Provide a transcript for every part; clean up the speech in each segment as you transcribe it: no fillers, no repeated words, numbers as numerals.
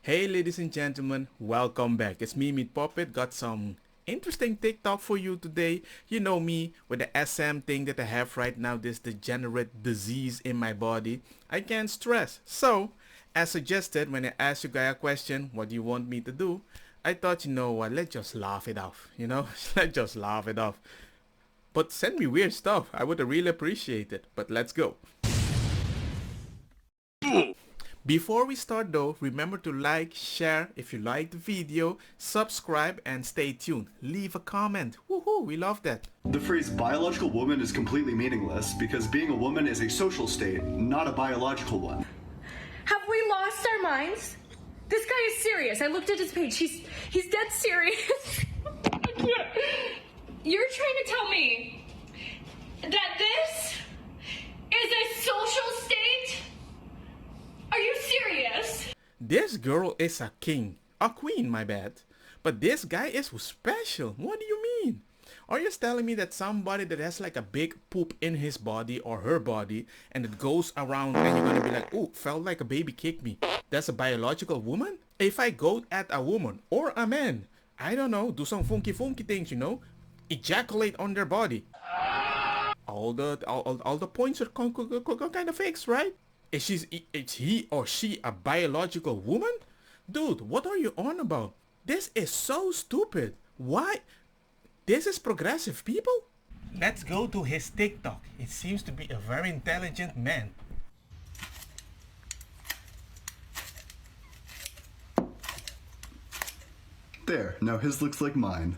Hey ladies and gentlemen, welcome back. It's me, Meat Puppet. Got some interesting TikTok for you today. You know me with the SM thing that I have right now, this degenerate disease in my body. I can't stress. So, as suggested, when I asked you guys a question, what do you want me to do? I thought, you know what, let's just laugh it off. Let's just laugh it off. But send me weird stuff. I would really appreciate it. But let's go. Before we start though, remember to like, share if you like the video, subscribe and stay tuned. Leave a comment. Woohoo, we love that. The phrase biological woman is completely meaningless because being a woman is a social state, not a biological one. Have we lost our minds? This guy is serious. I looked at his page. He's dead serious. I can't. You're trying to tell me that this is a social state? Are you serious? This girl is a king. A queen, my bad. But this guy is special. What do you mean? Are you telling me that somebody that has like a big poop in his body or her body and it goes around and you're gonna be like, oh, felt like a baby kicked me. That's a biological woman? If I go at a woman or a man, I don't know, do some funky things, ejaculate on their body. All the points are kind of fixed, right? Is he or she a biological woman? Dude, what are you on about? This is so stupid. Why? This is progressive, people? Let's go to his TikTok. It seems to be a very intelligent man. There, now his looks like mine.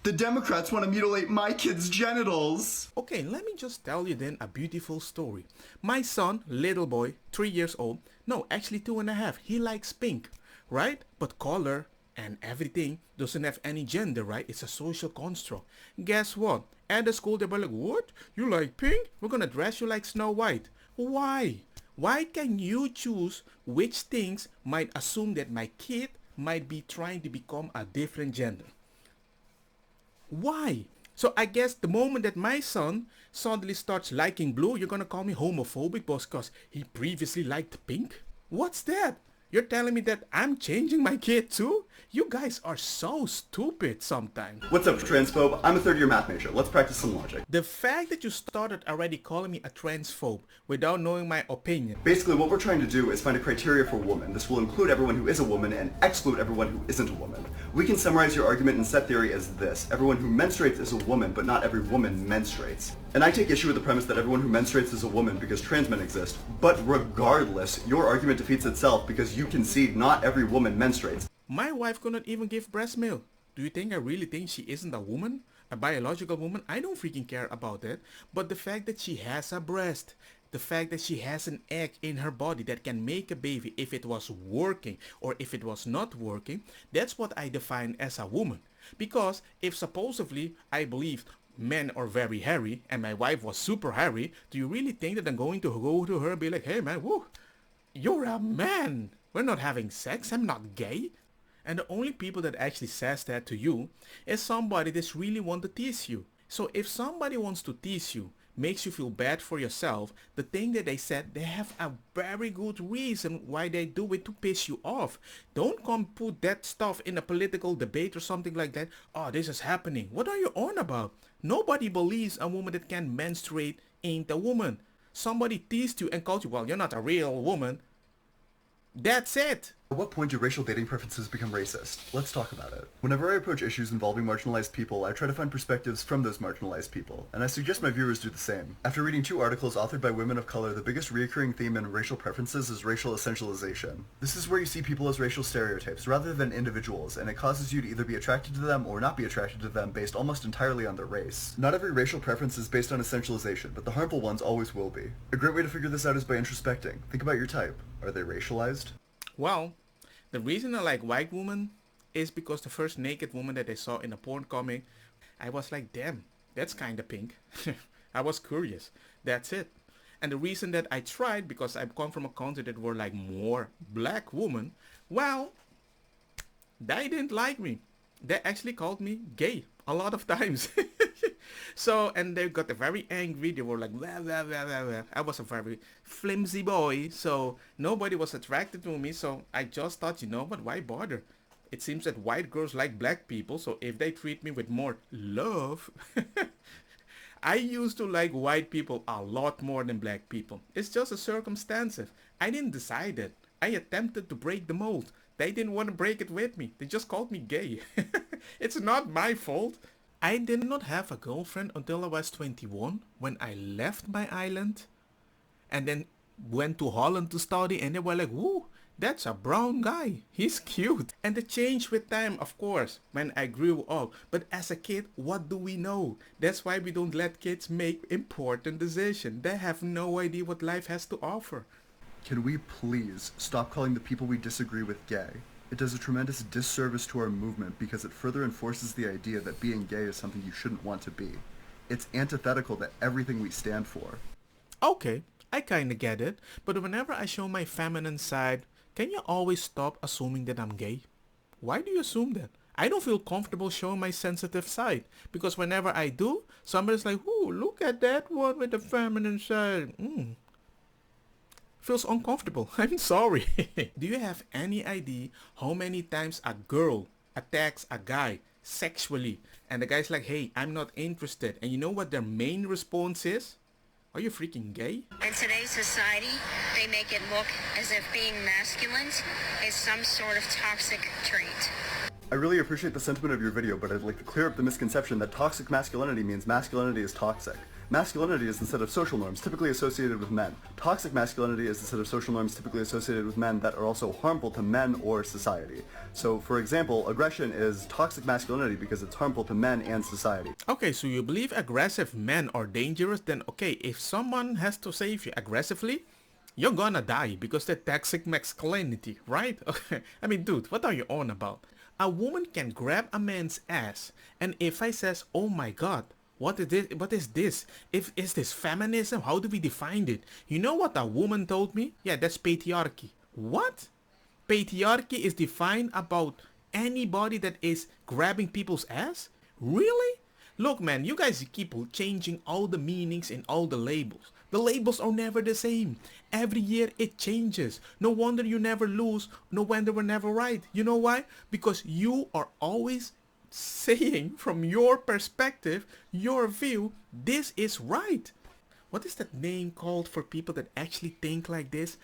The Democrats want to mutilate my kid's genitals! Okay, let me just tell you then a beautiful story. My son, little boy, 3 years old, no, actually 2.5, he likes pink, right? But color and everything doesn't have any gender, right? It's a social construct. Guess what? At the school they were like, what? You like pink? We're gonna dress you like Snow White. Why? Why can you choose which things might assume that my kid might be trying to become a different gender? Why? So I guess the moment that my son suddenly starts liking blue, you're gonna call me homophobic because he previously liked pink? What's that? You're telling me that I'm changing my kid too? You guys are so stupid sometimes. What's up, transphobe? I'm a third-year math major. Let's practice some logic. The fact that you started already calling me a transphobe without knowing my opinion. Basically, what we're trying to do is find a criteria for woman. This will include everyone who is a woman and exclude everyone who isn't a woman. We can summarize your argument in set theory as this. Everyone who menstruates is a woman, but not every woman menstruates. And I take issue with the premise that everyone who menstruates is a woman because trans men exist. But regardless, your argument defeats itself because you concede not every woman menstruates. My wife could not even give breast milk. Do you think I really think she isn't a woman? A biological woman? I don't freaking care about that. But the fact that she has a breast, the fact that she has an egg in her body that can make a baby if it was working or if it was not working, that's what I define as a woman. Because if supposedly I believed men are very hairy and my wife was super hairy, do you really think that I'm going to go to her and be like, hey man, woo, you're a man. We're not having sex. I'm not gay. And the only people that actually says that to you is somebody that's really want to tease you. So if somebody wants to tease you, makes you feel bad for yourself, the thing that they said, they have a very good reason why they do it to piss you off. Don't come put that stuff in a political debate or something like that. Oh, this is happening. What are you on about? Nobody believes a woman that can menstruate ain't a woman. Somebody teased you and called you, well, you're not a real woman. That's it. At what point do racial dating preferences become racist? Let's talk about it. Whenever I approach issues involving marginalized people, I try to find perspectives from those marginalized people, and I suggest my viewers do the same. After reading 2 articles authored by women of color, the biggest recurring theme in racial preferences is racial essentialization. This is where you see people as racial stereotypes rather than individuals, and it causes you to either be attracted to them or not be attracted to them based almost entirely on their race. Not every racial preference is based on essentialization, but the harmful ones always will be. A great way to figure this out is by introspecting. Think about your type. Are they racialized? Well, the reason I like white women is because the first naked woman that I saw in a porn comic, I was like, damn, that's kinda pink. I was curious. That's it. And the reason that I tried, because I come from a country that were like more black women, well, they didn't like me. They actually called me gay a lot of times. So, and they got a very angry. They were like, blah, blah, blah, blah, blah. I was a very flimsy boy, so nobody was attracted to me. So I just thought, you know what, why bother? It seems that white girls like black people, so if they treat me with more love, I used to like white people a lot more than black people. It's just a circumstance. I didn't decide it. I attempted to break the mold. They didn't want to break it with me. They just called me gay. It's not my fault. I did not have a girlfriend until I was 21 when I left my island and then went to Holland to study, and they were like, woo, that's a brown guy. He's cute. And it changed with time, of course, when I grew up. But as a kid, what do we know? That's why we don't let kids make important decisions. They have no idea what life has to offer. Can we please stop calling the people we disagree with gay? It does a tremendous disservice to our movement because it further enforces the idea that being gay is something you shouldn't want to be. It's antithetical to everything we stand for. Okay, I kinda get it, but whenever I show my feminine side, can you always stop assuming that I'm gay? Why do you assume that? I don't feel comfortable showing my sensitive side, because whenever I do, somebody's like, ooh, look at that one with the feminine side. Feels uncomfortable. I'm sorry. Do you have any idea how many times a girl attacks a guy sexually and the guy's like, hey, I'm not interested, and you know what their main response is? Are you freaking gay? In today's society, they make it look as if being masculine is some sort of toxic trait. I really appreciate the sentiment of your video, but I'd like to clear up the misconception that toxic masculinity means masculinity is toxic. Masculinity is the set of social norms typically associated with men. Toxic masculinity is the set of social norms typically associated with men that are also harmful to men or society. So, for example, aggression is toxic masculinity because it's harmful to men and society. Okay, so you believe aggressive men are dangerous, then okay, if someone has to save you aggressively, you're gonna die because they're toxic masculinity, right? I mean, dude, what are you on about? A woman can grab a man's ass, and if I says, oh my god, what is this? What is this? Is this feminism? How do we define it? You know what a woman told me? Yeah, that's patriarchy. What? Patriarchy is defined about anybody that is grabbing people's ass? Really? Look, man, you guys keep changing all the meanings and all the labels. The labels are never the same. Every year it changes. No wonder you never lose. No wonder we're never right. You know why? Because you are always saying from your perspective, your view, this is right. What is that name called for people that actually think like this?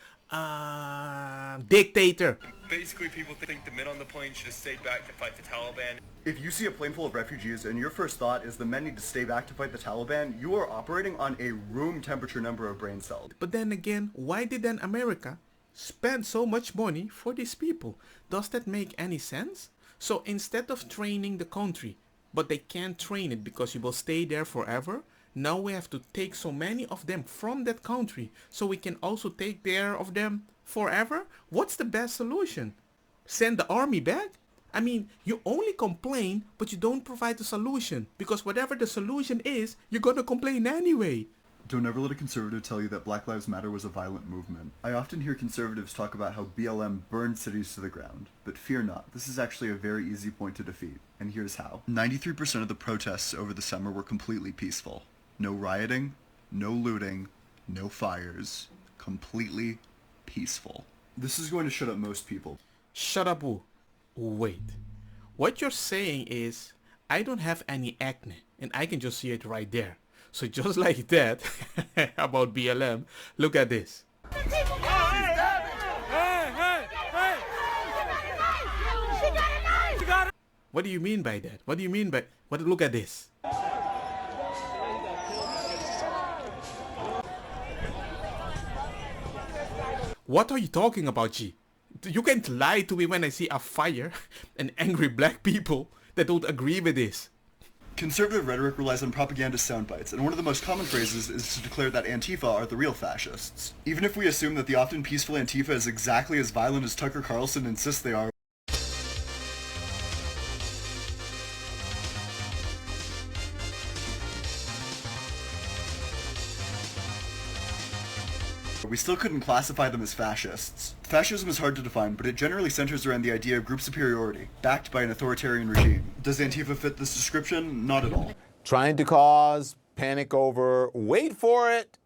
Dictator. Basically, people think the men on the plane should have stayed back to fight the Taliban. If you see a plane full of refugees and your first thought is the men need to stay back to fight the Taliban, you are operating on a room temperature number of brain cells. But then again, why did then America spend so much money for these people? Does that make any sense? So instead of training the country, but they can't train it because you will stay there forever, now we have to take so many of them from that country so we can also take care of them forever? What's the best solution? Send the army back? I mean, you only complain, but you don't provide the solution, because whatever the solution is, you're gonna complain anyway. Don't ever let a conservative tell you that Black Lives Matter was a violent movement. I often hear conservatives talk about how BLM burned cities to the ground, but fear not, this is actually a very easy point to defeat, and here's how. 93% of the protests over the summer were completely peaceful. No rioting, no looting, no fires. Completely peaceful. This is going to shut up most people. Shut up, who? Wait. What you're saying is, I don't have any acne, and I can just see it right there. So just like that, about BLM, look at this. What do you mean by that? What do you mean by... Look at this. What are you talking about, G? You can't lie to me when I see a fire and angry black people that don't agree with this. Conservative rhetoric relies on propaganda soundbites, and one of the most common phrases is to declare that Antifa are the real fascists. Even if we assume that the often peaceful Antifa is exactly as violent as Tucker Carlson insists they are, we still couldn't classify them as fascists. Fascism is hard to define, but it generally centers around the idea of group superiority, backed by an authoritarian regime. Does Antifa fit this description? Not at all. trying to cause panic over, wait for it,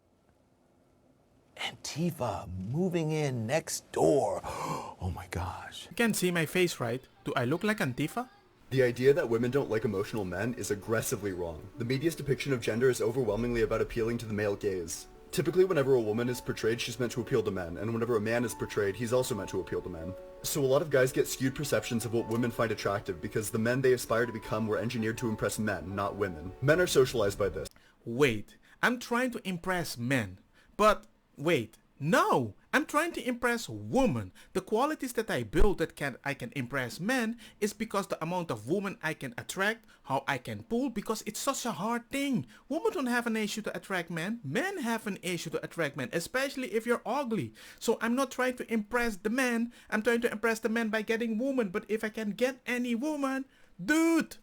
Antifa moving in next door. Oh my gosh. You can see my face, right? Do I look like Antifa? The idea that women don't like emotional men is aggressively wrong. The media's depiction of gender is overwhelmingly about appealing to the male gaze. Typically, whenever a woman is portrayed, she's meant to appeal to men, and whenever a man is portrayed, he's also meant to appeal to men. So a lot of guys get skewed perceptions of what women find attractive because the men they aspire to become were engineered to impress men, not women. Men are socialized by this. Wait, I'm trying to impress men. But wait, no, I'm trying to impress women. The qualities that I build that I can impress men is because the amount of women I can attract, how I can pull, because it's such a hard thing. Women don't have an issue to attract men. Men have an issue to attract men, especially if you're ugly. So I'm not trying to impress the men. I'm trying to impress the men by getting women. But if I can get any woman, dude,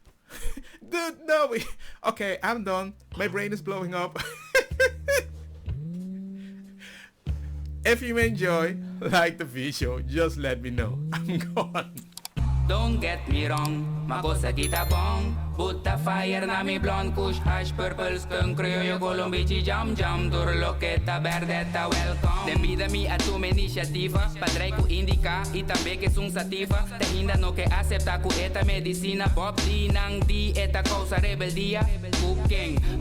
dude, no. Okay, I'm done. My brain is blowing up. If you enjoy, like the video, just let me know. I'm gone. Don't get me wrong, makosa kita bong. Put the fire na mi blonde kush hash purple skunk criollo colombici jam jam turloqueta verdeta welcome. Den vida mi a tu iniciativa, padrei ku indica e também que sung sativa. Te ainda no que acepta ku eta medicina Bob di nang di eta causa rebeldia. Cooking